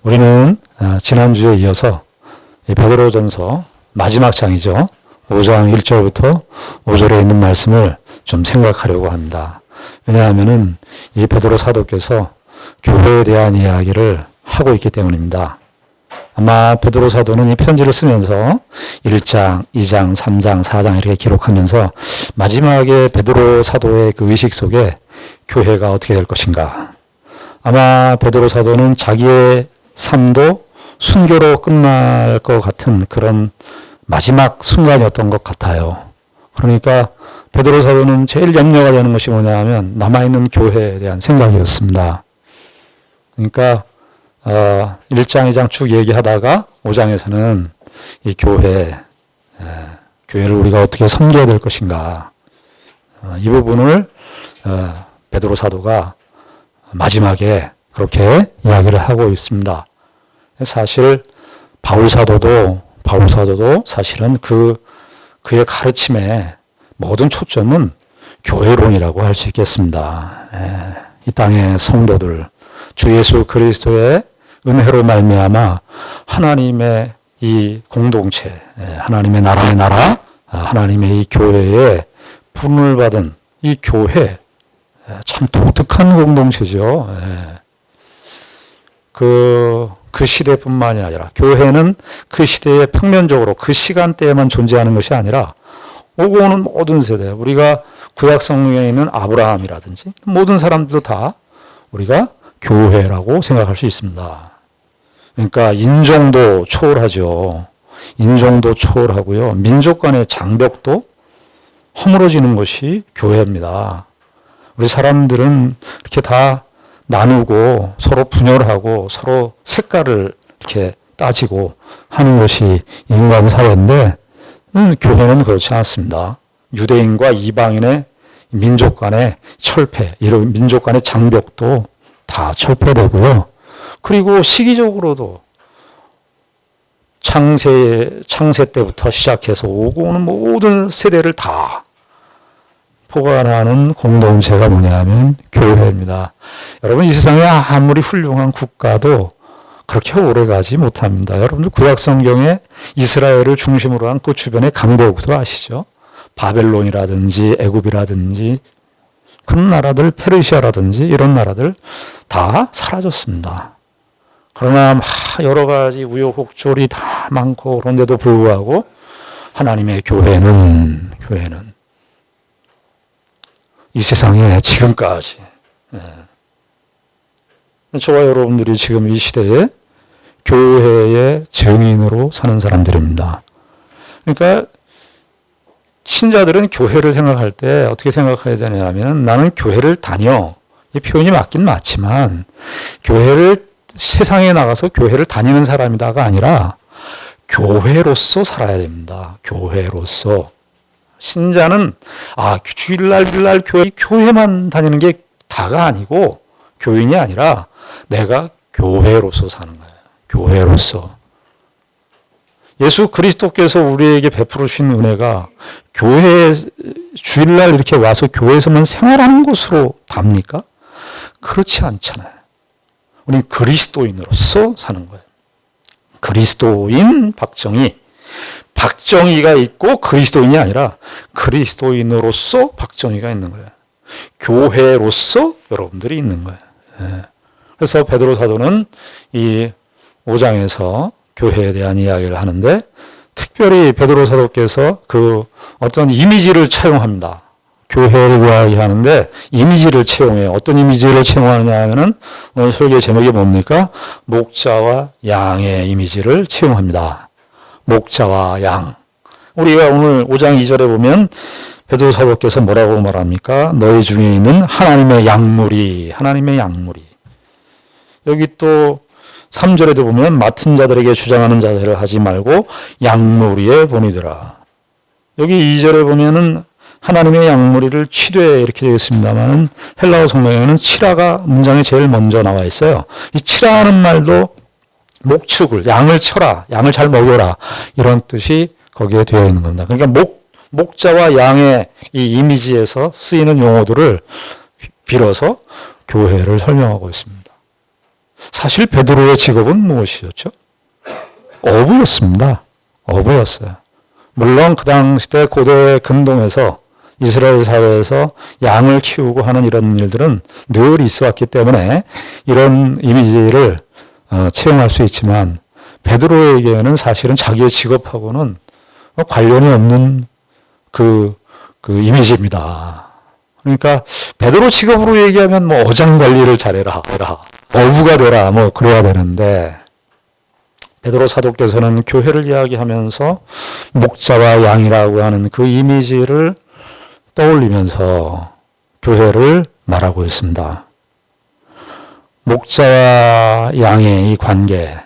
우리는 지난주에 이어서 베드로전서 마지막 장이죠. 5장 1절부터 5절에 있는 말씀을 좀 생각하려고 합니다. 왜냐하면은 이 베드로 사도께서 교회에 대한 이야기를 하고 있기 때문입니다. 아마 베드로 사도는 이 편지를 쓰면서 1장, 2장, 3장, 4장 이렇게 기록하면서 마지막에 베드로 사도의 그 의식 속에 교회가 어떻게 될 것인가. 아마 베드로 사도는 자기의 삶도 순교로 끝날 것 같은 그런 마지막 순간이었던 것 같아요. 그러니까 베드로 사도는 제일 염려가 되는 것이 뭐냐 하면 남아있는 교회에 대한 생각이었습니다. 그러니까 1장, 2장 쭉 얘기하다가 5장에서는 이 교회를 우리가 어떻게 섬겨야 될 것인가. 이 부분을 베드로 사도가 마지막에 그렇게 이야기를 하고 있습니다. 사실 바울 사도도 사실은 그의 가르침의 모든 초점은 교회론이라고 할 수 있겠습니다. 이 땅의 성도들, 주 예수 그리스도의 은혜로 말미암아 하나님의 이 공동체, 하나님의 나라의 나라, 하나님의 이 교회에 부름을 받은 이 교회, 참 독특한 공동체죠. 그 시대뿐만이 아니라 교회는 그 시대에 평면적으로 그 시간대에만 존재하는 것이 아니라 오고 오는 모든 세대, 우리가 구약 성경에 있는 아브라함이라든지 모든 사람들도 다 우리가 교회라고 생각할 수 있습니다. 그러니까 인종도 초월하죠. 인종도 초월하고요. 민족 간의 장벽도 허물어지는 것이 교회입니다. 우리 사람들은 이렇게 다 나누고 서로 분열하고 서로 색깔을 이렇게 따지고 하는 것이 인간 사회인데 교회는 그렇지 않습니다. 유대인과 이방인의 민족 간의 철폐, 이런 민족 간의 장벽도 다 철폐되고요. 그리고 시기적으로도 창세 때부터 시작해서 오고 오는 모든 세대를 다 포괄하는 공동체가 뭐냐면 교회입니다. 여러분, 이 세상에 아무리 훌륭한 국가도 그렇게 오래 가지 못합니다. 여러분들 구약 성경에 이스라엘을 중심으로 한 그 주변의 강대국들 아시죠? 바벨론이라든지 애굽이라든지 그런 나라들, 페르시아라든지 이런 나라들 다 사라졌습니다. 그러나 여러 가지 우여곡절이 다 많고 그런데도 불구하고 하나님의 교회는 이 세상에 지금까지 저와 여러분들이 지금 이 시대에 교회의 증인으로 사는 사람들입니다. 그러니까 신자들은 교회를 생각할 때 어떻게 생각해야 되냐면 나는 교회를 다녀. 이 표현이 맞긴 맞지만 세상에 나가서 교회를 다니는 사람이다가 아니라 교회로서 살아야 됩니다. 교회로서. 신자는 주일날 교회만 다니는 게 다가 아니고 교인이 아니라 내가 교회로서 사는 거예요. 교회로서. 예수 그리스도께서 우리에게 베풀어 주신 은혜가 교회에 주일날 이렇게 와서 교회에서만 생활하는 것으로 답니까? 그렇지 않잖아요. 우리는 그리스도인으로서 사는 거예요. 그리스도인 박정희가 있고 그리스도인이 아니라 그리스도인으로서 박정희가 있는 거예요. 교회로서 여러분들이 있는 거예요. 그래서 베드로 사도는 이 5장에서 교회에 대한 이야기를 하는데 특별히 베드로 사도께서 그 어떤 이미지를 차용합니다. 교회를 이야기하는데 이미지를 채용해요. 어떤 이미지를 채용하느냐 하면은 오늘 설교 제목이 뭡니까? 목자와 양의 이미지를 채용합니다. 목자와 양. 우리가 오늘 5장 2절에 보면 베드로 사도께서 뭐라고 말합니까? 너희 중에 있는 하나님의 양무리. 여기 또 3절에도 보면 맡은 자들에게 주장하는 자세를 하지 말고 양무리에 보내더라. 여기 2절에 보면은 하나님의 양무리를 치되 이렇게 되어 있습니다만은 헬라어 성경에는 치라가 문장에 제일 먼저 나와 있어요. 이 치라하는 말도 목축을, 양을 쳐라, 양을 잘 먹여라 이런 뜻이 거기에 되어 있는 겁니다. 그러니까 목자와 양의 이 이미지에서 쓰이는 용어들을 빌어서 교회를 설명하고 있습니다. 사실 베드로의 직업은 무엇이었죠? 어부였습니다. 어부였어요. 물론 그 당시 때 고대 근동에서 이스라엘 사회에서 양을 키우고 하는 이런 일들은 늘 있어 왔기 때문에 이런 이미지를 채용할 수 있지만 베드로에게는 사실은 자기의 직업하고는 관련이 없는 그 이미지입니다. 그러니까 베드로 직업으로 얘기하면 뭐 어장 관리를 잘해라, 어부가 되라, 뭐 그래야 되는데 베드로 사도께서는 교회를 이야기하면서 목자와 양이라고 하는 그 이미지를 떠올리면서 교회를 말하고 있습니다. 목자와 양의 이 관계.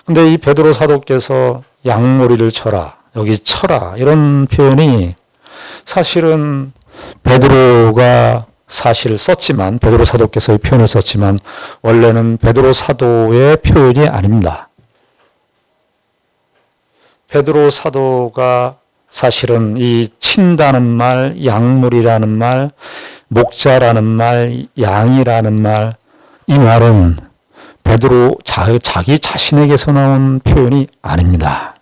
근데 이 베드로 사도께서 양머리를 쳐라, 여기 쳐라 이런 표현이 사실은 베드로가 사실 썼지만 베드로 사도께서 이 표현을 썼지만 원래는 베드로 사도의 표현이 아닙니다. 베드로 사도가 사실은 이 친다는 말, 약물이라는 말, 목자라는 말, 양이라는 말, 이 말은 베드로 자기 자신에게서 나온 표현이 아닙니다.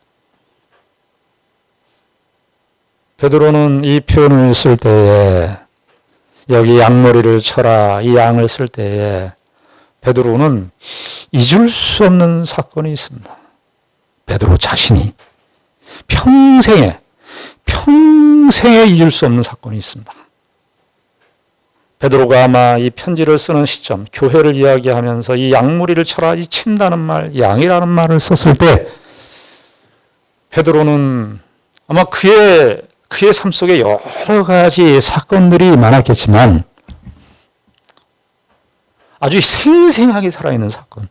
베드로는 이 표현을 쓸 때에 여기 양머리를 쳐라 이 양을 쓸 때에 베드로는 잊을 수 없는 사건이 있습니다. 베드로 자신이 평생에 잊을 수 없는 사건이 있습니다. 베드로가 아마 이 편지를 쓰는 시점, 교회를 이야기하면서 이 양무리를 쳐라, 이 친다는 말, 양이라는 말을 썼을 때 베드로는 아마 그의 삶 속에 여러 가지 사건들이 많았겠지만 아주 생생하게 살아있는 사건.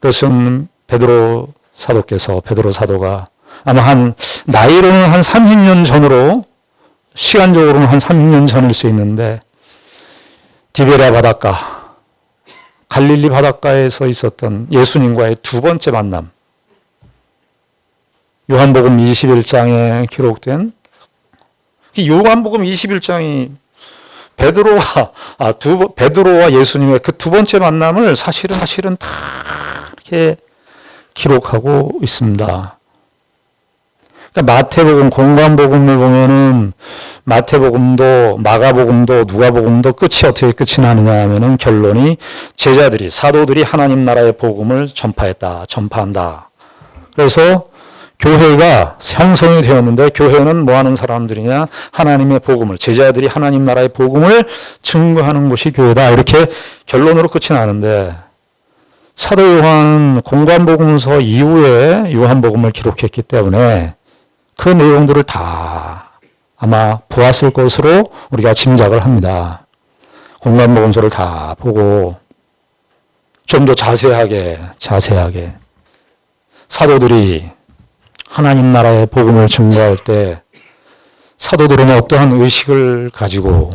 그것은 베드로 사도가 아마 나이로는 한 30년 전으로, 시간적으로는 한 30년 전일 수 있는데, 디베랴 바닷가, 갈릴리 바닷가에서 있었던 예수님과의 두 번째 만남. 요한복음 21장에 기록된, 요한복음 21장이 베드로와 예수님의 그 두 번째 만남을 사실은 다 이렇게 기록하고 있습니다. 그러니까 마태복음, 공관복음을 보면은 마태복음도 마가복음도 누가복음도 끝이 어떻게 끝이 나느냐 하면은 결론이 제자들이, 사도들이 하나님 나라의 복음을 전파한다. 그래서 교회가 형성이 되었는데 교회는 뭐 하는 사람들이냐? 하나님의 복음을, 제자들이 하나님 나라의 복음을 증거하는 것이 교회다. 이렇게 결론으로 끝이 나는데 사도 요한은 공관복음서 이후에 요한복음을 기록했기 때문에 그 내용들을 다 아마 보았을 것으로 우리가 짐작을 합니다. 공관복음서를 다 보고 좀 더 자세하게 사도들이 하나님 나라의 복음을 증거할 때 사도들은 어떠한 의식을 가지고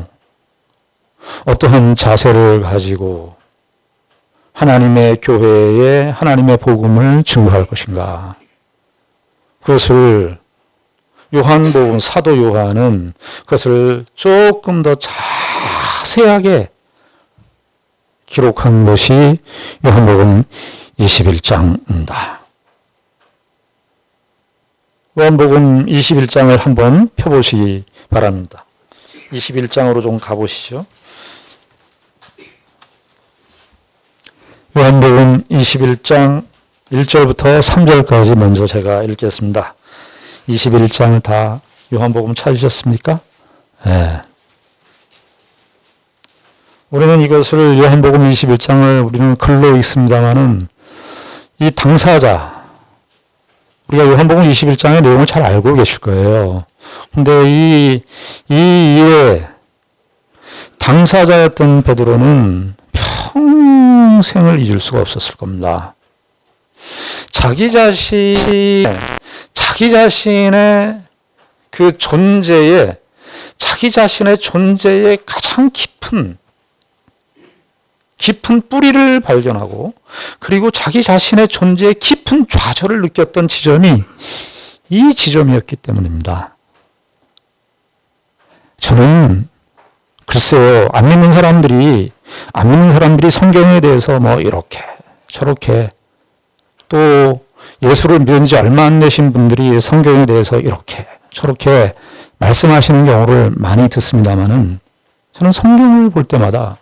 어떠한 자세를 가지고 하나님의 교회에 하나님의 복음을 증거할 것인가. 그것을 요한복음, 사도 요한은 그것을 조금 더 자세하게 기록한 것이 요한복음 21장입니다. 요한복음 21장을 한번 펴보시기 바랍니다. 21장으로 좀 가보시죠. 요한복음 21장 1절부터 3절까지 먼저 제가 읽겠습니다. 21장을 다 요한복음 찾으셨습니까? 네. 우리는 이것을 요한복음 21장을 우리는 글로 읽습니다마는 이 당사자, 우리가 요한복음 21장의 내용을 잘 알고 계실 거예요. 근데 이 이에 당사자였던 베드로는 평생을 잊을 수가 없었을 겁니다. 자기 자신의 그 존재에, 자기 자신의 존재에 가장 깊은 뿌리를 발견하고 그리고 자기 자신의 존재에 깊은 좌절을 느꼈던 지점이 이 지점이었기 때문입니다. 저는 글쎄요, 안 믿는 사람들이 안 믿는 사람들이 성경에 대해서 뭐 이렇게 저렇게, 또 예수를 믿은 지 얼마 안 되신 분들이 성경에 대해서 이렇게 저렇게 말씀하시는 경우를 많이 듣습니다만은, 저는 성경을 볼 때마다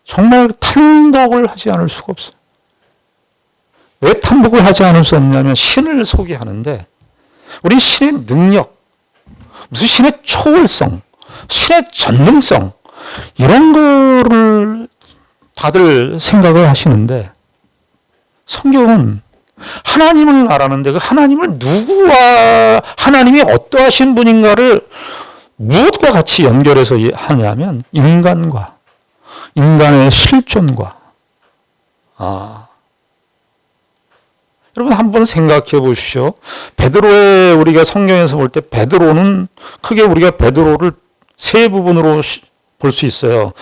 정말 탄복을 하지 않을 수가 없어요. 왜 탄복을 하지 않을 수 없냐면, 신을 소개하는데 우리 신의 능력, 무슨 신의 초월성, 신의 전능성, 이런 거를 다들 생각을 하시는데, 성경은 하나님을 말하는데 그 하나님을 누구와, 하나님이 어떠하신 분인가를 무엇과 같이 연결해서 하냐면 인간과, 인간의 실존과. 여러분 한번 생각해 보십시오. 베드로의, 우리가 성경에서 볼 때 베드로는 크게 우리가 베드로를 세 부분으로 볼 수 있어요.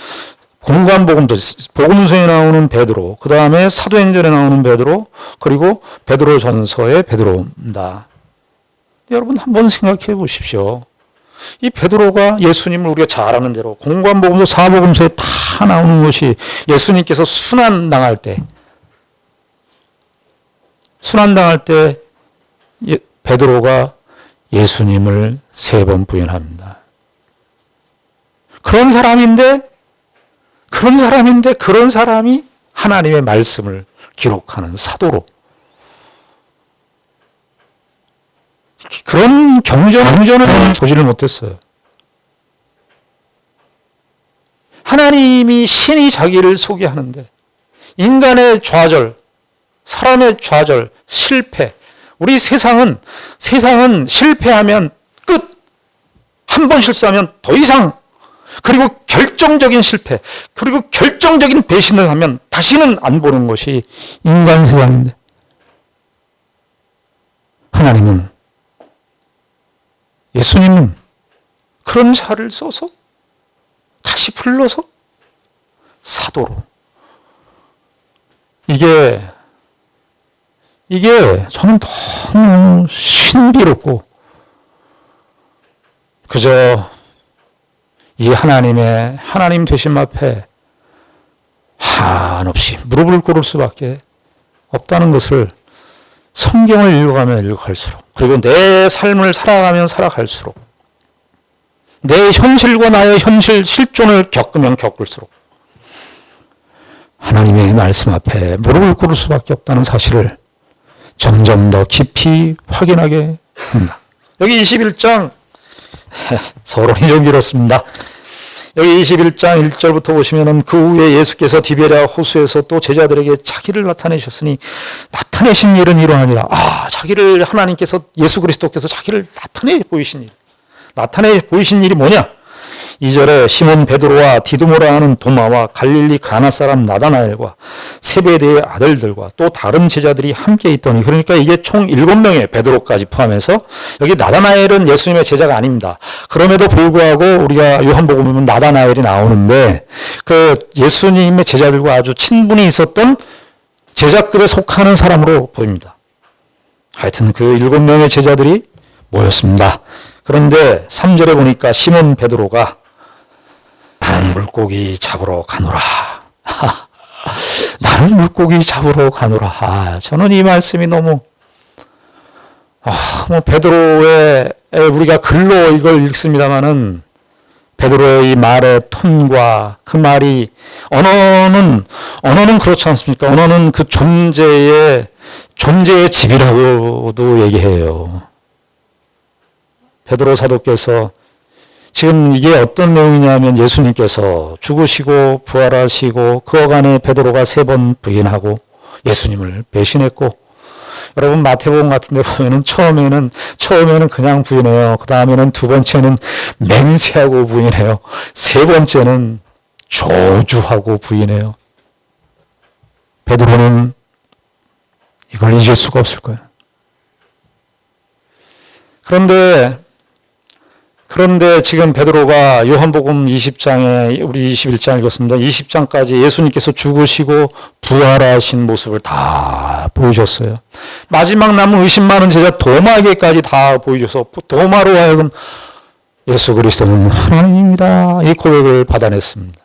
공관복음도, 복음서에 나오는 베드로, 그 다음에 사도행전에 나오는 베드로, 그리고 베드로전서의 베드로입니다. 여러분 한번 생각해 보십시오. 이 베드로가 예수님을 우리가 잘 아는 대로 공관복음서, 사복음서에 다 나오는 것이, 예수님께서 순환당할 때 베드로가 예수님을 3번 부인합니다. 그런 사람이 하나님의 말씀을 기록하는 사도로, 그런 경전을 보지를 못했어요. 하나님이, 신이 자기를 소개하는데 인간의 좌절, 사람의 좌절, 실패. 우리 세상은 실패하면 끝. 한 번 실수하면 더 이상, 그리고 결정적인 실패, 그리고 결정적인 배신을 하면 다시는 안 보는 것이 인간 세상인데, 하나님은, 예수님은 그런 자를 써서 다시 불러서 사도로. 이게 저는 너무 신비롭고, 그저 이 하나님 되심 앞에 한없이 무릎을 꿇을 수밖에 없다는 것을 성경을 읽어가면 읽어갈수록, 그리고 내 삶을 살아가면 살아갈수록, 내 현실과 나의 현실 실존을 겪으면 겪을수록 하나님의 말씀 앞에 무릎을 꿇을 수밖에 없다는 사실을 점점 더 깊이 확인하게 합니다. 여기 21장, 서론이 좀 길었습니다. 여기 21장 1절부터 보시면은, 그 후에 예수께서 디베랴 호수에서 또 제자들에게 자기를 나타내셨으니 나타내신 일은 이러하니라. 자기를, 하나님께서, 예수 그리스도께서 자기를 나타내 보이신 일이 뭐냐? 2절에 시몬 베드로와 디두모라 하는 도마와 갈릴리 가나 사람 나다나엘과 세베대의 아들들과 또 다른 제자들이 함께 있더니, 그러니까 이게 총 7명의, 베드로까지 포함해서. 여기 나다나엘은 예수님의 제자가 아닙니다. 그럼에도 불구하고 우리가 요한복음 보면 나다나엘이 나오는데, 그 예수님의 제자들과 아주 친분이 있었던 제자급에 속하는 사람으로 보입니다. 하여튼 그 7명의 제자들이 모였습니다. 그런데 3절에 보니까 시몬 베드로가 나는 물고기 잡으러 가노라. 나는 물고기 잡으러 가노라. 저는 이 말씀이 너무, 베드로의, 우리가 글로 이걸 읽습니다마는, 베드로의 이 말의 톤과 그 말이, 언어는 그렇지 않습니까? 언어는 그 존재의 집이라고도 얘기해요. 베드로 사도께서, 지금 이게 어떤 내용이냐면, 예수님께서 죽으시고 부활하시고 그 어간에 베드로가 3번 부인하고 예수님을 배신했고, 여러분 마태복음 같은 데 보면은 처음에는 그냥 부인해요. 그 다음에는 2번째는 맹세하고 부인해요. 3번째는 저주하고 부인해요. 베드로는 이걸 잊을 수가 없을 거예요. 그런데 지금 베드로가 요한복음 20장에, 우리 21장 읽었습니다. 20장까지 예수님께서 죽으시고 부활하신 모습을 다 보여줬어요. 마지막 남은 의심 많은 제자 도마에게까지 다 보여줘서, 도마로 하여금 예수 그리스도는 하나님입니다, 이 고백을 받아냈습니다.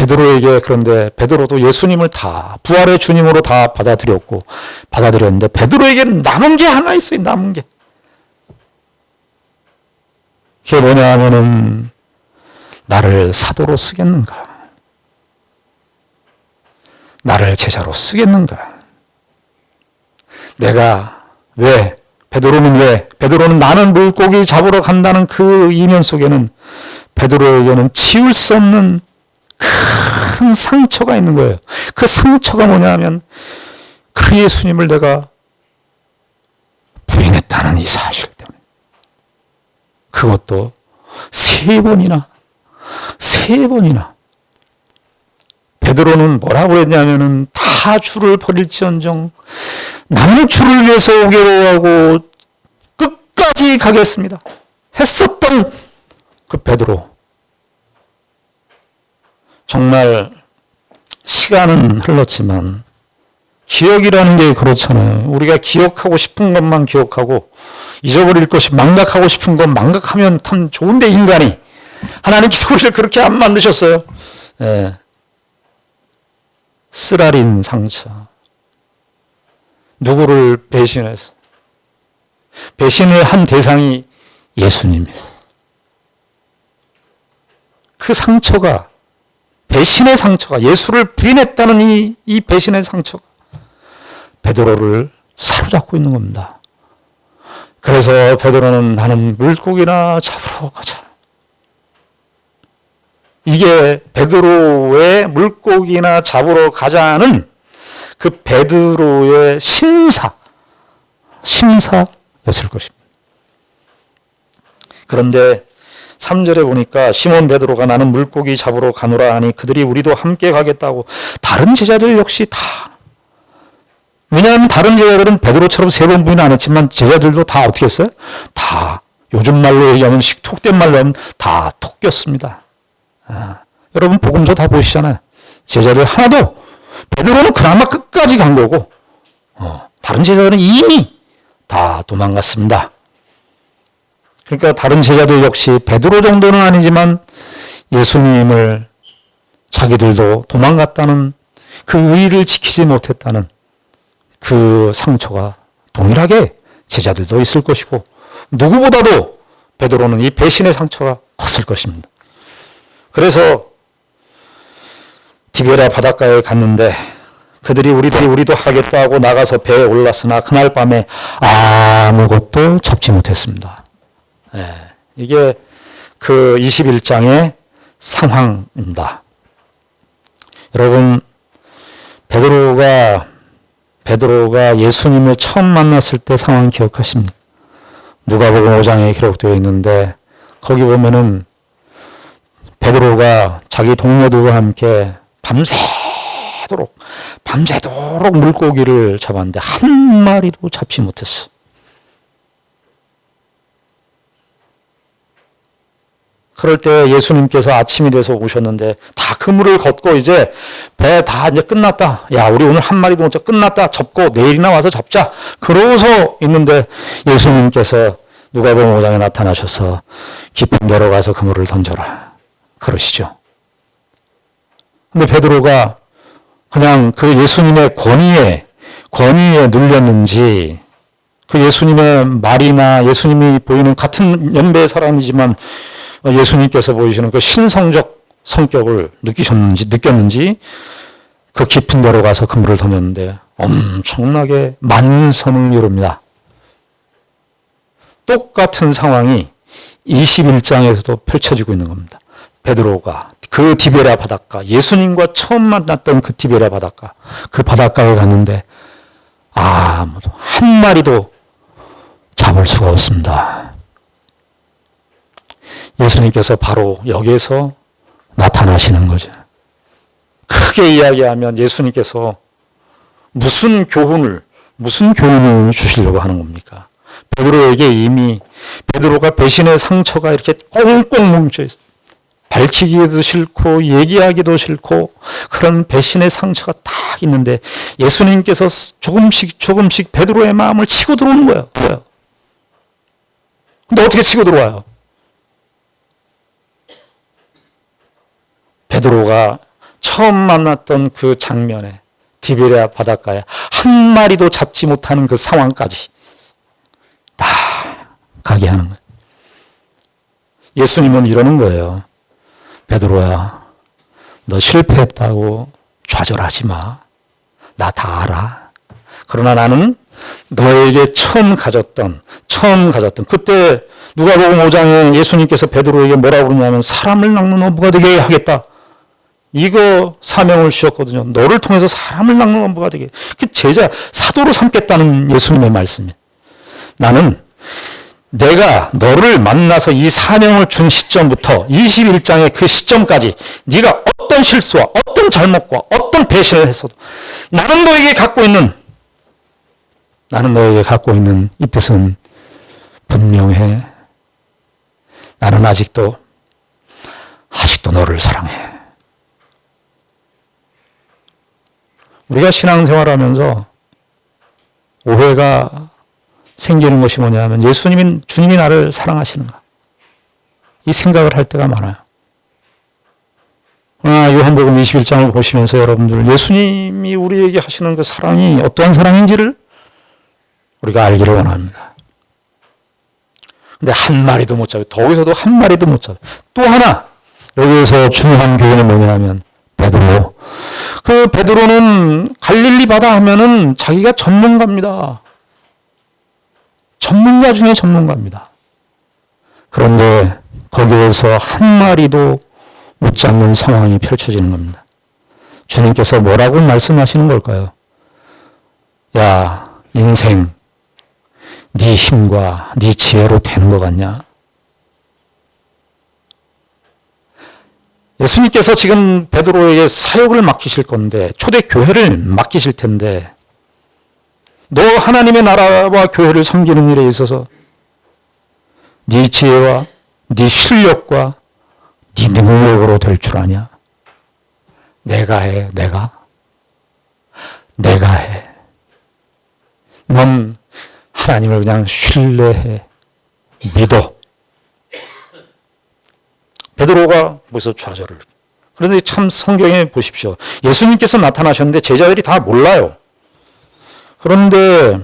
베드로에게 그런데 베드로도 예수님을 다 부활의 주님으로 다 받아들였는데 베드로에게 남은 게 하나 있어요. 남은 게. 그게 뭐냐 하면은 나를 사도로 쓰겠는가? 나를 제자로 쓰겠는가? 내가 왜? 베드로는 나는 물고기 잡으러 간다는 그 이면 속에는 베드로에게는 치울 수 없는 큰 상처가 있는 거예요. 그 상처가 뭐냐 하면 그 예수님을 내가 부인했다는 이 사실 때문에. 그것도 세 번이나. 베드로는 뭐라고 그랬냐면은 다 주를 버릴지언정 나는 주를 위해서 오기로 하고 끝까지 가겠습니다. 했었던 그 베드로. 정말 시간은 흘렀지만 기억이라는 게 그렇잖아요. 우리가 기억하고 싶은 것만 기억하고 잊어버릴 것이 망각하고 싶은 것 망각하면 참 좋은데 인간이 하나님께서 우리를 그렇게 안 만드셨어요. 예. 쓰라린 상처. 누구를 배신해서 배신을 한 대상이 예수님이에요. 그 상처가 배신의 상처가 예수를 부인했다는 이 배신의 상처가 베드로를 사로잡고 있는 겁니다. 그래서 베드로는 나는 물고기나 잡으러 가자. 이게 베드로의 물고기나 잡으러 가자는 그 베드로의 심사였을 것입니다. 그런데 3절에 보니까 시몬 베드로가 나는 물고기 잡으러 가노라 하니 그들이 우리도 함께 가겠다고 다른 제자들 역시 다. 왜냐하면 다른 제자들은 베드로처럼 세 번 부인 안 했지만 제자들도 다 어떻게 했어요? 다 요즘 말로 얘기하면 톡된 말로 하면 다 톡겼습니다. 여러분 복음서 다 보시잖아요. 제자들 하나도 베드로는 그나마 끝까지 간 거고 다른 제자들은 이미 다 도망갔습니다. 그러니까 다른 제자들 역시 베드로 정도는 아니지만 예수님을 자기들도 도망갔다는 그 의의를 지키지 못했다는 그 상처가 동일하게 제자들도 있을 것이고 누구보다도 베드로는 이 배신의 상처가 컸을 것입니다. 그래서 디베랴 바닷가에 갔는데 그들이 우리도 하겠다 하고 나가서 배에 올랐으나 그날 밤에 아무것도 잡지 못했습니다. 이게 그 21장의 상황입니다. 여러분, 베드로가 예수님을 처음 만났을 때 상황 기억하십니까? 누가복음 5장에 기록되어 있는데 거기 보면은 베드로가 자기 동료들과 함께 밤새도록 물고기를 잡았는데 한 마리도 잡지 못했어. 그럴 때 예수님께서 아침이 돼서 오셨는데 다 그물을 걷고 이제 배 다 이제 끝났다. 야, 우리 오늘 한 마리도 못 잡, 끝났다. 접고 내일이나 와서 잡자. 그러고서 있는데 예수님께서 누가복음 5장에 나타나셔서 깊은 데로 가서 그물을 던져라. 그러시죠. 근데 베드로가 그냥 그 예수님의 권위에 눌렸는지 그 예수님의 말이나 예수님이 보이는 같은 연배의 사람이지만 예수님께서 보이시는 그 신성적 성격을 느꼈는지 그 깊은 데로 가서 그물을 던졌는데 엄청나게 만선을 이룹니다. 똑같은 상황이 21장에서도 펼쳐지고 있는 겁니다. 베드로가 그 디베랴 바닷가, 예수님과 처음 만났던 그 디베랴 바닷가, 그 바닷가에 갔는데 아무도 한 마리도 잡을 수가 없습니다. 예수님께서 바로 여기에서 나타나시는 거죠. 크게 이야기하면 예수님께서 무슨 교훈을 주시려고 하는 겁니까? 베드로에게 이미 베드로가 배신의 상처가 이렇게 꽁꽁 뭉쳐 있어요. 밝히기도 싫고 얘기하기도 싫고 그런 배신의 상처가 딱 있는데 예수님께서 조금씩 베드로의 마음을 치고 들어오는 거예요. 근데 어떻게 치고 들어와요? 베드로가 처음 만났던 그 장면에 디베랴 바닷가에 한 마리도 잡지 못하는 그 상황까지 다 가게 하는 거예요. 예수님은 이러는 거예요. 베드로야, 너 실패했다고 좌절하지 마. 나 다 알아. 그러나 나는 너에게 처음 가졌던 그때 누가복음 5장에 예수님께서 베드로에게 뭐라고 그러냐면 사람을 낚는 어부가 되게 하겠다. 이거 사명을 주셨거든요. 너를 통해서 사람을 낚는 어부가 되게. 그 제자 사도로 삼겠다는 예수님의 말씀이에요. 나는 내가 너를 만나서 이 사명을 준 시점부터 21장의 그 시점까지 네가 어떤 실수와 어떤 잘못과 어떤 배신을 했어도 나는 너에게 갖고 있는 이 뜻은 분명해. 나는 아직도 너를 사랑해. 우리가 신앙생활하면서 오해가 생기는 것이 뭐냐면 주님이 나를 사랑하시는가? 이 생각을 할 때가 많아요. 그러나 요한복음 21장을 보시면서 여러분들 예수님이 우리에게 하시는 그 사랑이 어떠한 사랑인지를 우리가 알기를 원합니다. 근데 한 마리도 못 잡아요. 거기서도 한 마리도 못 잡아요. 또 하나 여기에서 중요한 교훈은 뭐냐면 베드로. 그 베드로는 갈릴리 바다 하면은 자기가 전문가입니다. 전문가 중에 전문가입니다. 그런데 거기에서 한 마리도 못 잡는 상황이 펼쳐지는 겁니다. 주님께서 뭐라고 말씀하시는 걸까요? 야, 인생 네 힘과 네 지혜로 되는 것 같냐? 예수님께서 지금 베드로에게 사역을 맡기실 건데 초대교회를 맡기실 텐데 너 하나님의 나라와 교회를 섬기는 일에 있어서 네 지혜와 네 실력과 네 능력으로 될 줄 아냐? 내가 해, 내가 해. 넌 하나님을 그냥 신뢰해, 믿어. 베드로가 거기서 좌절을. 그런데 참 성경에 보십시오. 예수님께서 나타나셨는데 제자들이 다 몰라요. 그런데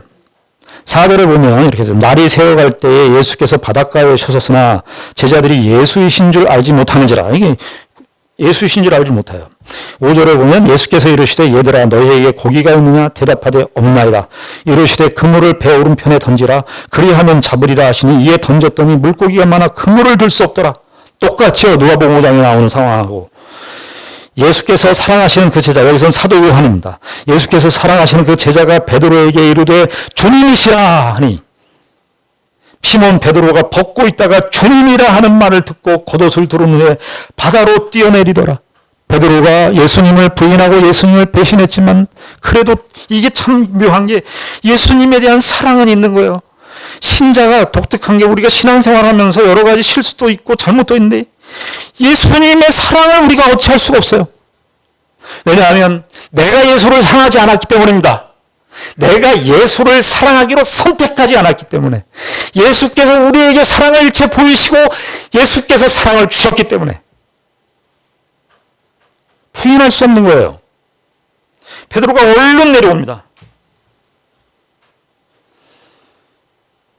4절에 보면 이렇게 해서 날이 새어갈 때에 예수께서 바닷가에 오셨으나 제자들이 예수이신 줄 알지 못하는지라. 이게 예수이신 줄 알지 못해요. 5절에 보면 예수께서 이르시되 얘들아 너희에게 고기가 있느냐 대답하되 없나이다. 이르시되 그물을 배 오른편에 던지라. 그리하면 잡으리라 하시니 이에 던졌더니 물고기가 많아 그물을 들 수 없더라. 똑같죠. 누가복음 5장에 나오는 상황하고. 예수께서 사랑하시는 그 제자, 여기서는 사도 요한입니다. 예수께서 사랑하시는 그 제자가 베드로에게 이르되 주님이시라 하니 시몬 베드로가 벗고 있다가 주님이라 하는 말을 듣고 겉옷을 두른 후에 바다로 뛰어내리더라. 베드로가 예수님을 부인하고 예수님을 배신했지만 그래도 이게 참 묘한 게 예수님에 대한 사랑은 있는 거예요. 신자가 독특한 게 우리가 신앙생활하면서 여러 가지 실수도 있고 잘못도 있는데 예수님의 사랑을 우리가 어찌할 수가 없어요. 왜냐하면 내가 예수를 사랑하지 않았기 때문입니다. 내가 예수를 사랑하기로 선택하지 않았기 때문에 예수께서 우리에게 사랑을 일체 보이시고 예수께서 사랑을 주셨기 때문에 부인할 수 없는 거예요. 베드로가 얼른 내려옵니다.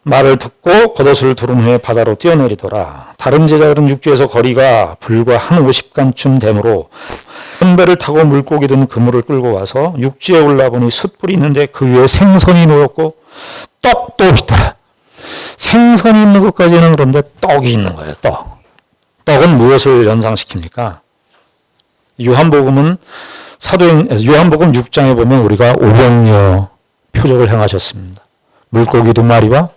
말을 듣고 겉옷을 두른 후에 바다로 뛰어내리더라. 다른 제자들은 육지에서 거리가 불과 한 50간쯤 되므로 큰 배를 타고 물고기 든 그물을 끌고 와서 육지에 올라보니 숯불이 있는데 그 위에 생선이 놓였고 떡도 있더라. 생선이 있는 것까지는 그런데 떡이 있는 거예요. 떡은 무엇을 연상시킵니까? 요한복음 6장에 보면 우리가 오병이어 표적을 행하셨습니다. 물고기 2마리와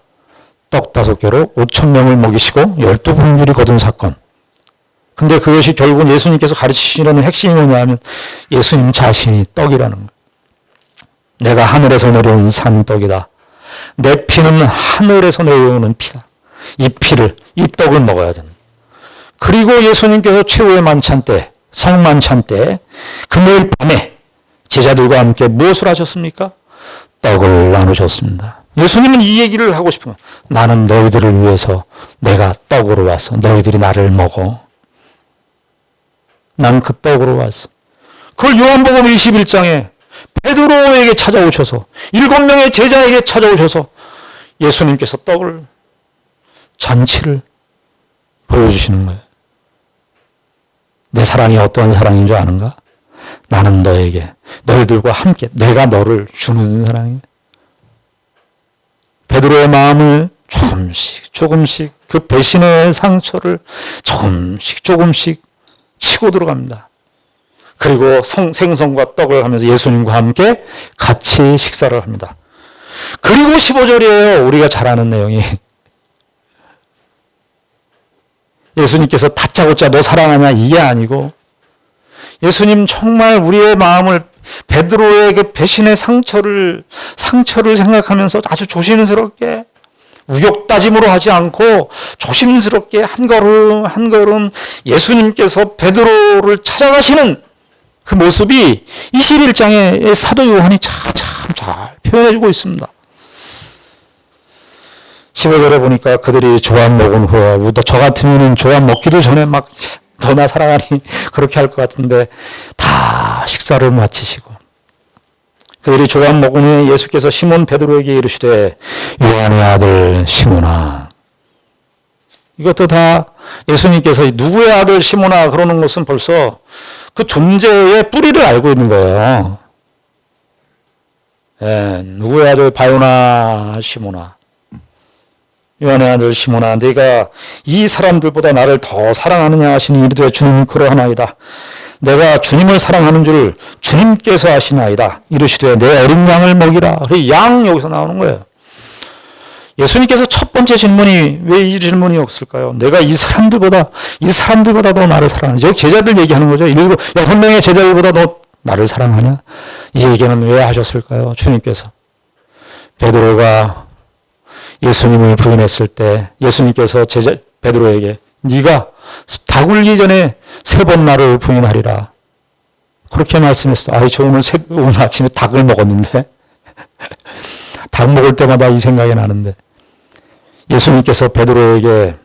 떡 5개로 5,000명을 먹이시고 12분줄이 거둔 사건. 근데 그것이 결국은 예수님께서 가르치시려는 핵심이 뭐냐 하면 예수님 자신이 떡이라는 거예요. 내가 하늘에서 내려온 산떡이다. 내 피는 하늘에서 내려오는 피다. 이 떡을 먹어야 된다. 그리고 예수님께서 최후의 만찬 때, 성만찬 때 금요일 밤에 제자들과 함께 무엇을 하셨습니까? 떡을 나누셨습니다. 예수님은 이 얘기를 하고 싶은 거예요. 나는 너희들을 위해서 내가 떡으로 왔어. 너희들이 나를 먹어. 난 그 떡으로 왔어. 그걸 요한복음 21장에 베드로에게 찾아오셔서 7명의 제자에게 찾아오셔서 예수님께서 떡을 잔치를 보여주시는 거예요. 내 사랑이 어떠한 사랑인 줄 아는가? 나는 너에게 너희들과 함께 내가 너를 주는 사랑이야. 베드로의 마음을 조금씩 그 배신의 상처를 조금씩 치고 들어갑니다. 그리고 생선과 떡을 하면서 예수님과 함께 같이 식사를 합니다. 그리고 15절이에요. 우리가 잘 아는 내용이. 예수님께서 다짜고짜 너 사랑하냐 이게 아니고 예수님 정말 우리의 마음을 베드로의 그 배신의 상처를 생각하면서 아주 조심스럽게 우욕다짐으로 하지 않고 조심스럽게 한 걸음 예수님께서 베드로를 찾아가시는 그 모습이 21장의 사도 요한이 참 잘 표현해주고 있습니다. 15절에 보니까 그들이 조한 먹은 후에 저 같으면 조한 먹기도 전에 막 너나 사랑하니 그렇게 할 것 같은데 다 식사를 마치시고 그들이 조한 먹은 후에 예수께서 시몬 베드로에게 이르시되 요한의 아들 시몬아, 이것도 다 예수님께서 누구의 아들 시몬아 그러는 것은 벌써 그 존재의 뿌리를 알고 있는 거예요. 예, 누구의 아들 바요나 시몬아, 요한의 아들 시몬아, 네가 이 사람들보다 나를 더 사랑하느냐 하시니 이르되 주님 그러하나이다. 내가 주님을 사랑하는 줄 주님께서 아시나이다. 이르시되 내 어린 양을 먹이라. 양 여기서 나오는 거예요. 예수님께서 첫 번째 질문이 왜 이 질문이 없을까요? 내가 이 사람들보다도 나를 사랑하냐. 여기 제자들 얘기하는 거죠. 6명의 제자들보다 너 나를 사랑하냐? 이 얘기는 왜 하셨을까요? 주님께서. 베드로가 예수님을 부인했을 때 예수님께서 베드로에게 네가 닭 울기 전에 3번 나를 부인하리라. 그렇게 말씀했어. 저 오늘 아침에 닭을 먹었는데 닭 먹을 때마다 이 생각이 나는데 예수님께서 베드로에게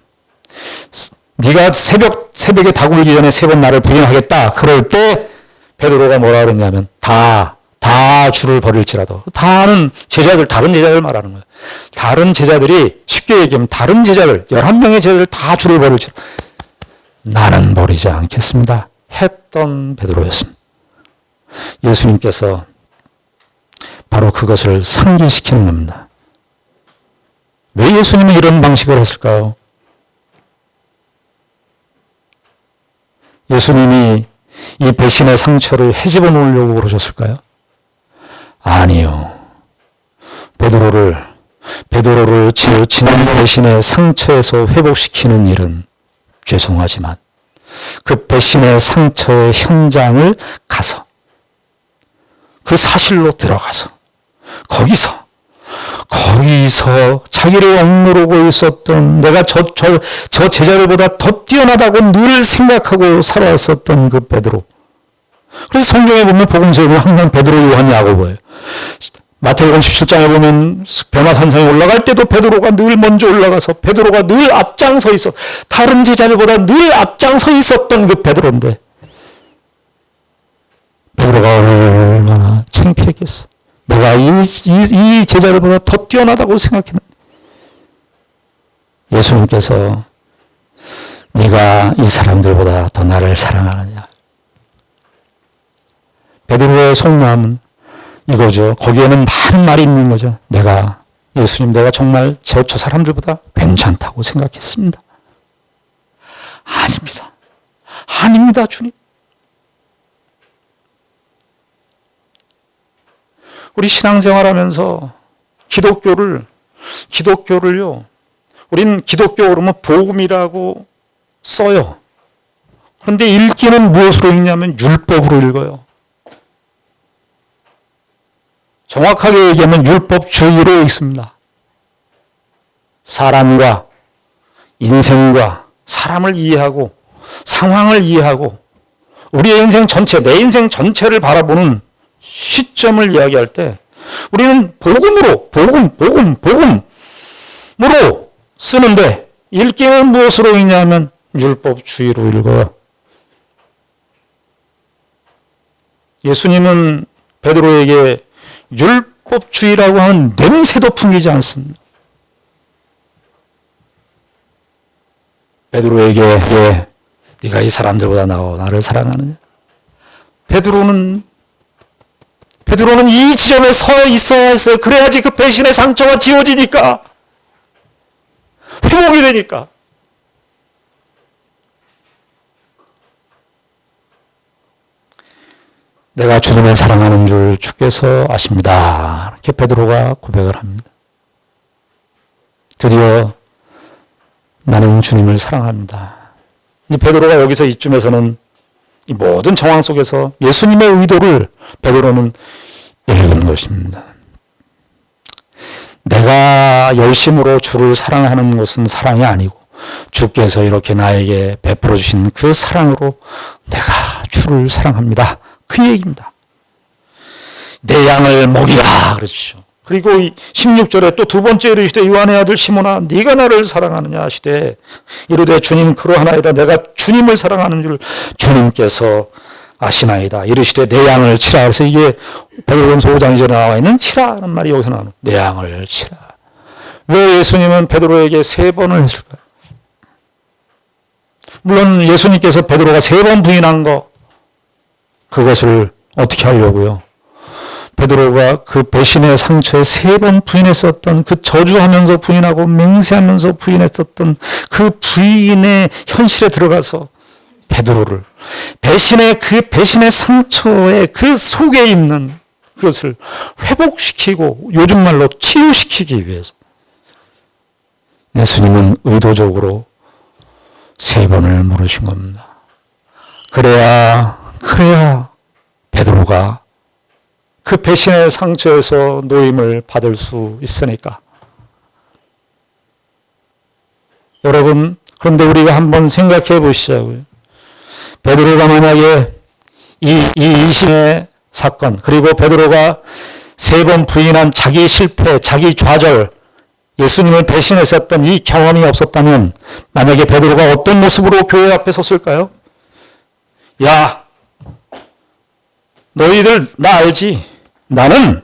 네가 새벽에 닭 울기 전에 3번 나를 부인하겠다. 그럴 때 베드로가 뭐라 그랬냐면 다 주를 버릴지라도. 다른 제자들 말하는 거예요. 다른 제자들이 쉽게 얘기하면 다른 제자들 11명의 제자들 다 주를 버릴지라도 나는 버리지 않겠습니다 했던 베드로였습니다. 예수님께서 바로 그것을 상기시키는 겁니다. 왜 예수님은 이런 방식을 했을까요? 예수님이 이 배신의 상처를 헤집어 놓으려고 그러셨을까요? 아니요. 베드로를 지난 배신의 상처에서 회복시키는 일은 죄송하지만 그 배신의 상처의 현장을 가서 그 사실로 들어가서 거기서 자기를 억누르고 있었던 내가 저 제자들보다 더 뛰어나다고 늘 생각하고 살아왔었던 그 베드로. 그래서 성경에 보면 복음서에 보면 항상 베드로, 요한, 야고보예요. 마태복음 17장에 보면 변화산상에 올라갈 때도 베드로가 늘 먼저 올라가서 베드로가 늘 앞장서 있어. 다른 제자들보다 늘 앞장서 있었던 그 베드로인데 베드로가 얼마나 창피했겠어. 내가 이 제자들보다 더 뛰어나다고 생각했는데 예수님께서 네가 이 사람들보다 더 나를 사랑하느냐. 베드로의 속마음은 이거죠. 거기에는 많은 말이 있는 거죠. 예수님 내가 정말 저 사람들보다 괜찮다고 생각했습니다. 아닙니다 주님. 우리 신앙생활하면서 기독교를요. 우린 기독교 그러면 복음이라고 써요. 그런데 읽기는 무엇으로 읽냐면 율법으로 읽어요. 정확하게 얘기하면 율법주의로 읽습니다. 사람과 인생과 사람을 이해하고 상황을 이해하고 우리의 인생 전체, 내 인생 전체를 바라보는 시점을 이야기할 때 우리는 복음으로 쓰는데 읽기는 무엇으로 읽냐면 율법주의로 읽어요. 예수님은 베드로에게 율법주의라고 하는 냄새도 풍기지 않습니다. 베드로에게 왜 네가 이 사람들보다 나를 사랑하느냐? 베드로는 이 지점에 서 있어야 했어요. 그래야지 그 배신의 상처가 지워지니까. 회복이 되니까. 내가 주님을 사랑하는 줄 주께서 아십니다. 이렇게 베드로가 고백을 합니다. 드디어 나는 주님을 사랑합니다. 베드로가 여기서 이쯤에서는 이 모든 정황 속에서 예수님의 의도를 베드로는 읽은 것입니다. 내가 열심으로 주를 사랑하는 것은 사랑이 아니고 주께서 이렇게 나에게 베풀어 주신 그 사랑으로 내가 주를 사랑합니다. 그 얘기입니다. 내 양을 먹이라 그러죠. 그리고 16절에 또 두 번째 이르시되 요한의 아들 시몬아 네가 나를 사랑하느냐 하시되 이르되 주님 그러하나이다. 내가 주님을 사랑하는 줄 주님께서 아시나이다. 이르시되 내 양을 치라. 그래서 이게 베드로전서 5장 2절에 나와 있는 치라는 말이 여기서 나오는 내 양을 치라. 왜 예수님은 베드로에게 3번을 했을까요? 물론 예수님께서 베드로가 3번 부인한 거 그것을 어떻게 하려고요? 베드로가 그 배신의 상처에 3번 부인했었던 그 저주하면서 부인하고 맹세하면서 부인했었던 그 부인의 현실에 들어가서 베드로를 배신의 상처의 그 속에 있는 그것을 회복시키고 요즘 말로 치유시키기 위해서 예수님은 의도적으로 3번을 물으신 겁니다. 그래야 베드로가 그 배신의 상처에서 노임을 받을 수 있으니까. 여러분, 그런데 우리가 한번 생각해 보시자고요. 베드로가 만약에 이 이신의 사건, 그리고 베드로가 3번 부인한 자기 실패, 자기 좌절, 예수님을 배신했었던 이 경험이 없었다면 만약에 베드로가 어떤 모습으로 교회 앞에 섰을까요? 야, 너희들 나 알지? 나는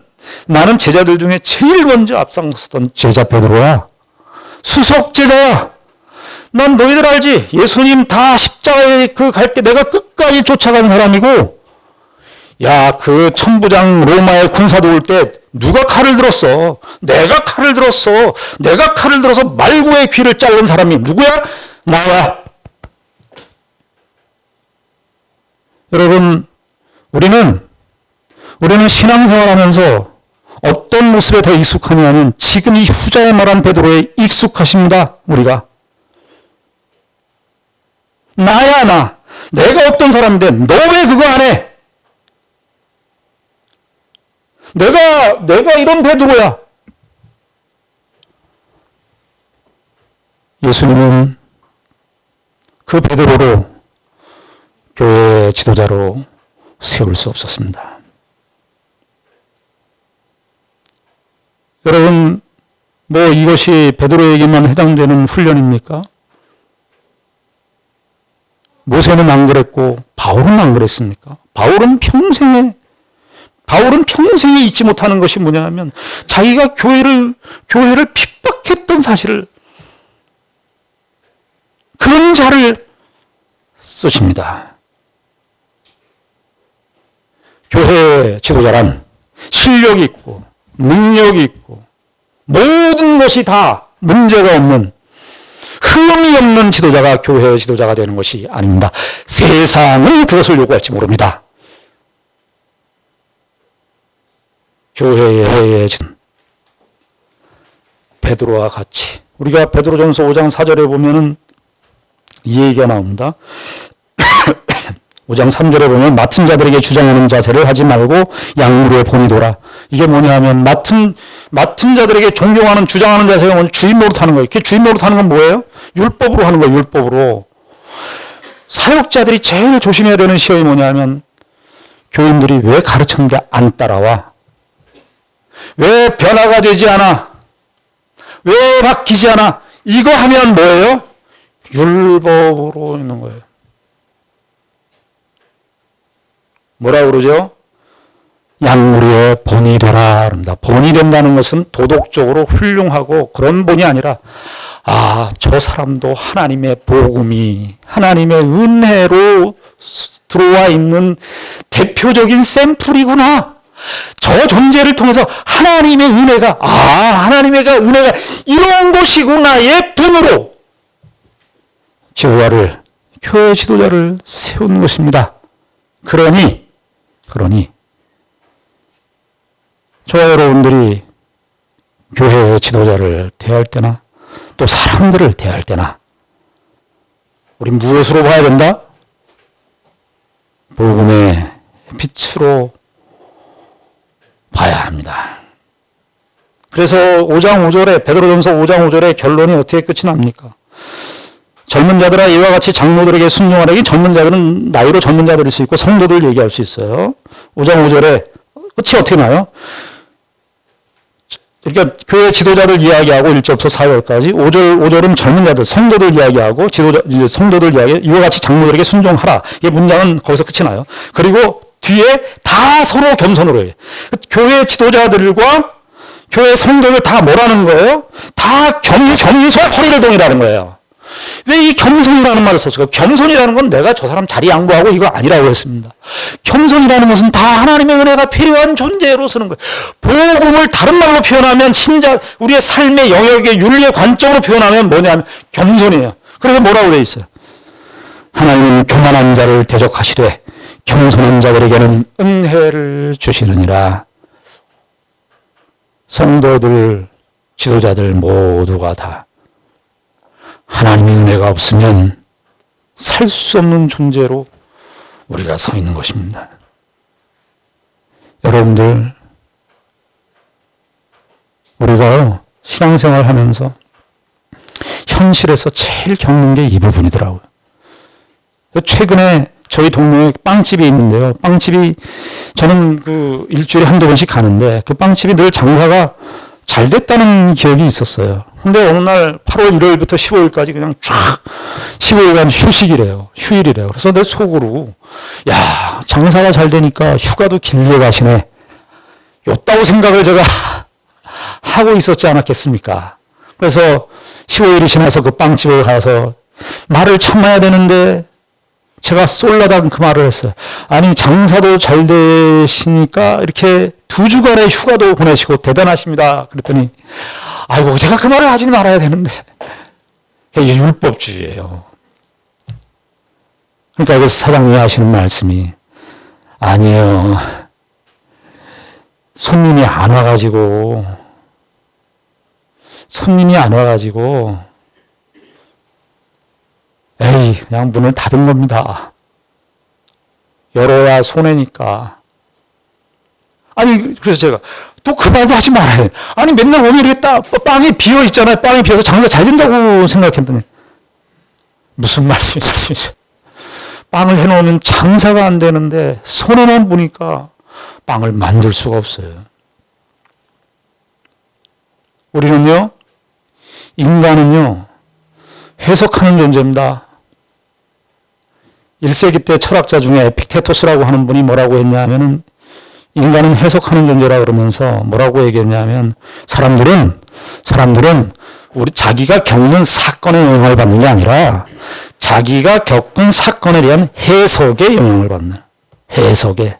제자들 중에 제일 먼저 앞장섰던 제자 베드로야. 수석 제자야. 난 너희들 알지? 예수님 다 십자가에 갈 때 내가 끝까지 쫓아간 사람이고, 야, 그 천부장 로마의 군사도 올 때 누가 칼을 들었어? 내가 칼을 들었어. 내가 칼을 들어서 말고의 귀를 자른 사람이 누구야? 나야. 여러분, 우리는 신앙생활하면서 어떤 모습에 더 익숙하냐면 지금 이 후자에 말한 베드로에 익숙하십니다. 우리가. 나야 나. 내가 어떤 사람인데 너 왜 그거 안 해? 내가 이런 베드로야. 예수님은 그 베드로로 교회의 지도자로 세울 수 없었습니다. 여러분, 이것이 베드로에게만 해당되는 훈련입니까? 모세는 안 그랬고 바울은 안 그랬습니까? 바울은 평생에 잊지 못하는 것이 뭐냐 하면 자기가 교회를 핍박했던 사실을, 그런 자를 쓰십니다. 교회 지도자란 실력이 있고 능력이 있고 모든 것이 다 문제가 없는, 흠이 없는 지도자가 교회의 지도자가 되는 것이 아닙니다. 세상은 그것을 요구할지 모릅니다. 교회의 베드로와 같이, 우리가 베드로전서 5장 4절에 보면은 이 얘기가 나옵니다. 5장 3절에 보면 맡은 자들에게 주장하는 자세를 하지 말고 양무리에 보내도라. 이게 뭐냐 하면 맡은 자들에게 존경하는, 주장하는 자세가 뭐냐, 주인 노릇하는 거예요. 이게 주인 노릇하는 건 뭐예요? 율법으로 하는 거예요. 율법으로. 사역자들이 제일 조심해야 되는 시험이 뭐냐 하면 교인들이 왜 가르쳤는데 안 따라와? 왜 변화가 되지 않아? 왜 바뀌지 않아? 이거 하면 뭐예요? 율법으로 있는 거예요. 뭐라고 그러죠? 양무리의 본이 되라 합니다. 본이 된다는 것은 도덕적으로 훌륭하고 그런 본이 아니라 저 사람도 하나님의 복음이 하나님의 은혜로 들어와 있는 대표적인 샘플이구나. 저 존재를 통해서 하나님의 은혜가 하나님의 은혜가 이런 것이구나의 분으로 교회 지도자를 세운 것입니다. 그러니 저와 여러분들이 교회의 지도자를 대할 때나 또 사람들을 대할 때나 우리 무엇으로 봐야 된다? 복음의 빛으로 봐야 합니다. 그래서 5장 5절에 베드로전서 5장 5절의 결론이 어떻게 끝이 납니까? 젊은 자들아 이와 같이 장로들에게 순종하라. 이 젊은 자들은 나이로 젊은 자들일 수 있고 성도들 얘기할 수 있어요. 5장 5절에 끝이 어떻게 나요? 그러니까 교회 지도자들 이야기하고 1절부터 4절까지 5절은 젊은 자들, 성도들 이야기하고 성도들 이야기 이와 같이 장로들에게 순종하라. 이 문장은 거기서 끝이 나요. 그리고 뒤에 다 서로 겸손으로 해요. 교회 지도자들과 교회 성도들 다 뭐라는 거예요? 다 겸손 허리를 동이라는 거예요. 왜 이 겸손이라는 말을 썼을까요? 겸손이라는 건 내가 저 사람 자리 양보하고 이거 아니라고 했습니다. 겸손이라는 것은 다 하나님의 은혜가 필요한 존재로 쓰는 거예요. 복음을 다른 말로 표현하면 우리의 삶의 영역의 윤리의 관점으로 표현하면 뭐냐면 겸손이에요. 그래서 뭐라고 되어 있어요? 하나님은 교만한 자를 대적하시되 겸손한 자들에게는 은혜를 주시느니라. 성도들, 지도자들 모두가 다 하나님의 은혜가 없으면 살 수 없는 존재로 우리가 서 있는 것입니다. 여러분들, 우리가 신앙생활 하면서 현실에서 제일 겪는 게 이 부분이더라고요. 최근에 저희 동네에 빵집이 있는데요. 빵집이 저는 일주일에 한두 번씩 가는데 그 빵집이 늘 장사가 잘 됐다는 기억이 있었어요. 근데 어느 날 8월 1일부터 15일까지 그냥 쫙 15일간 휴일이래요. 그래서 내 속으로 장사가 잘 되니까 휴가도 길게 가시네. 요따고 생각을 제가 하고 있었지 않았겠습니까? 그래서 15일이 지나서 그 빵집을 가서 말을 참아야 되는데 제가 쏠라당 그 말을 했어요. 아니 장사도 잘 되시니까 이렇게 2주간의 휴가도 보내시고 대단하십니다. 그랬더니 아이고 제가 그 말을 하지 말아야 되는데 이게 율법주의예요. 그러니까 여기서 사장님이 하시는 말씀이 아니에요. 손님이 안 와가지고 그냥 문을 닫은 겁니다. 열어야 손해니까. 아니 그래서 제가 또 그 말도 하지 말아요. 아니 맨날 오면 이렇게 빵이 비어 있잖아요. 빵이 비어서 장사 잘 된다고 생각했더니 무슨 말씀이세요? 빵을 해놓으면 장사가 안 되는데 손해만 보니까 빵을 만들 수가 없어요. 우리는요, 인간은요, 해석하는 존재입니다. 1세기 때 철학자 중에 에픽테토스라고 하는 분이 뭐라고 했냐면은 인간은 해석하는 존재라 그러면서 뭐라고 얘기했냐면 사람들은 우리 자기가 겪는 사건에 영향을 받는 게 아니라 자기가 겪은 사건에 대한 해석에 영향을 받는 해석에.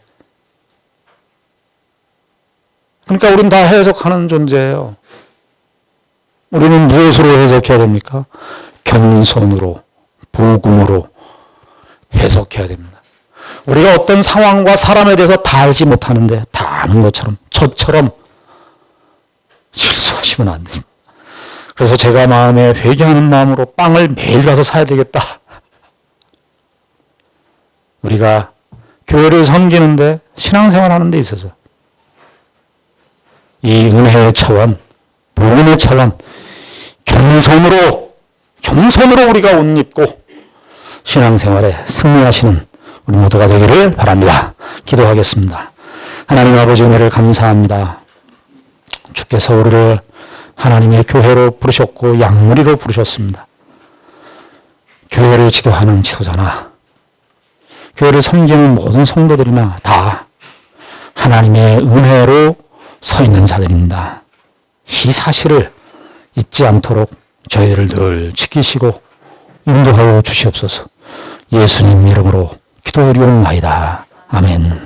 그러니까 우리는 다 해석하는 존재예요. 우리는 무엇으로 해석해야 됩니까? 겸손으로, 복음으로 해석해야 됩니다. 우리가 어떤 상황과 사람에 대해서 다 알지 못하는데 다 아는 것처럼 저처럼 실수하시면 안 됩니다. 그래서 제가 마음에 회개하는 마음으로 빵을 매일 가서 사야 되겠다. 우리가 교회를 섬기는데 신앙생활 하는 데 있어서 이 은혜의 차원, 복음의 차원, 겸손으로 우리가 옷 입고 신앙생활에 승리하시는 우리 모두가 되기를 바랍니다. 기도하겠습니다. 하나님 아버지 은혜를 감사합니다. 주께서 우리를 하나님의 교회로 부르셨고 양무리로 부르셨습니다. 교회를 지도하는 지도자나 교회를 섬기는 모든 성도들이나 다 하나님의 은혜로 서 있는 자들입니다. 이 사실을 잊지 않도록 저희를 늘 지키시고 인도하여 주시옵소서. 예수님 이름으로 기도드리옵나이다. 아멘.